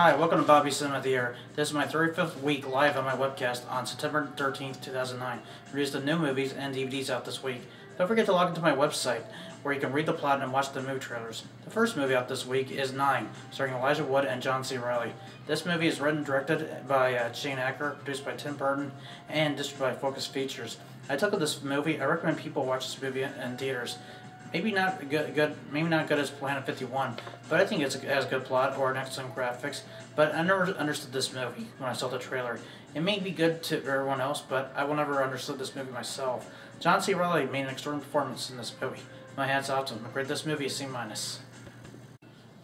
Hi, welcome to Bobby Cinema Theater. This is my 35th week live on my webcast on September 13th, 2009. Released the new movies and DVDs out this week. Don't forget to log into my website, where you can read the plot and watch the movie trailers. The first movie out this week is 9, starring Elijah Wood and John C. Reilly. This movie is written and directed by Shane Acker, produced by Tim Burton, and distributed by Focus Features. I took this movie. I recommend people watch this movie in theaters. Maybe not good as Planet 51, but I think it has a good plot or an excellent graphics. But I never understood this movie when I saw the trailer. It may be good to everyone else, but I will never understood this movie myself. John C. Reilly made an extraordinary performance in this movie. My hat's off to him. I grade this movie a C-.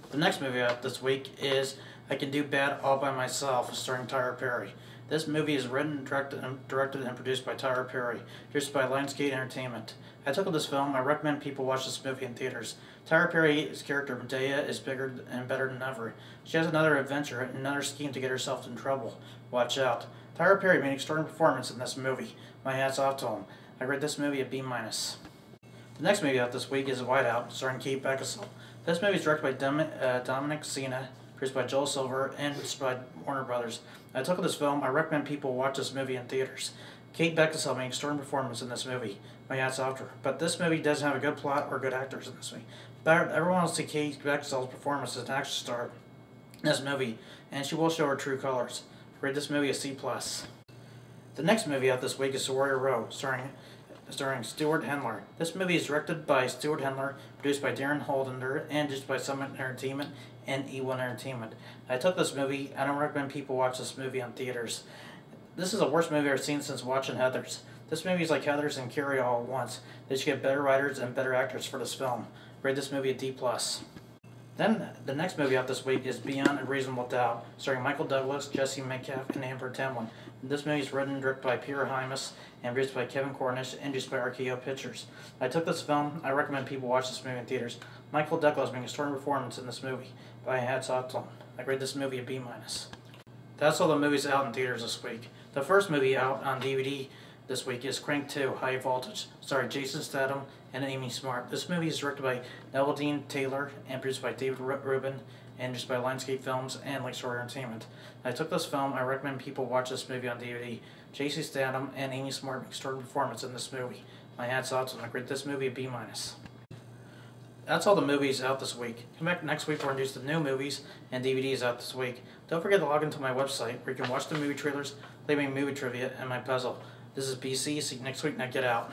The next movie out this week is I Can Do Bad All By Myself, starring Tyler Perry. This movie is written, directed, and produced by Tyler Perry, produced by Lionsgate Entertainment. I took this film. I recommend people watch this movie in theaters. Tyler Perry's character Medea is bigger and better than ever. She has another adventure and another scheme to get herself in trouble. Watch out. Tyler Perry made an extraordinary performance in this movie. My hat's off to him. I rate this movie a B-. The next movie out this week is Whiteout, starring Kate Beckinsale. This movie is directed by Dominic Sena, produced by Joel Silver, and produced by Warner Brothers. I took this film. I recommend people watch this movie in theaters. Kate Beckinsale made an extraordinary performance in this movie. My hat's off to her. But this movie doesn't have a good plot or good actors in this movie. But everyone wants to see Kate Beckinsale's performance as an action star in this movie, and she will show her true colors. I rate this movie a C+. The next movie out this week is Sawyer Row, starring Stuart Hendler. This movie is directed by Stuart Hendler, produced by Darren Hollander, and produced by Summit Entertainment and E1 Entertainment. I took this movie. I don't recommend people watch this movie on theaters. This is the worst movie I've seen since watching Heathers. This movie is like Heathers and Carrie all at once. They should get better writers and better actors for this film. Rate this movie a D+. Then, the next movie out this week is Beyond a Reasonable Doubt, starring Michael Douglas, Jesse Metcalfe, and Amber Tamblyn. This movie is written and directed by Peter Hymas and produced by Kevin Cornish and produced by RKO Pictures. I took this film. I recommend people watch this movie in theaters. Michael Douglas made an extraordinary performance in this movie. By hats off to him. I grade this movie a B-. That's all the movies out in theaters this week. The first movie out on DVD this week is Crank 2, High Voltage, starring Jason Statham and Amy Smart. This movie is directed by Neville Dean Taylor and produced by David Rubin and produced by Lionsgate Films and Lakeshore Entertainment. I took this film. I recommend people watch this movie on DVD. Jason Statham and Amy Smart make extraordinary performance in this movie. My hat's off to them. I grade this movie a B-. That's all the movies out this week. Come back next week for introduce the new movies and DVDs out this week. Don't forget to log into my website where you can watch the movie trailers, play my movie trivia, and my puzzle. This is BC. See you next week. Now get out.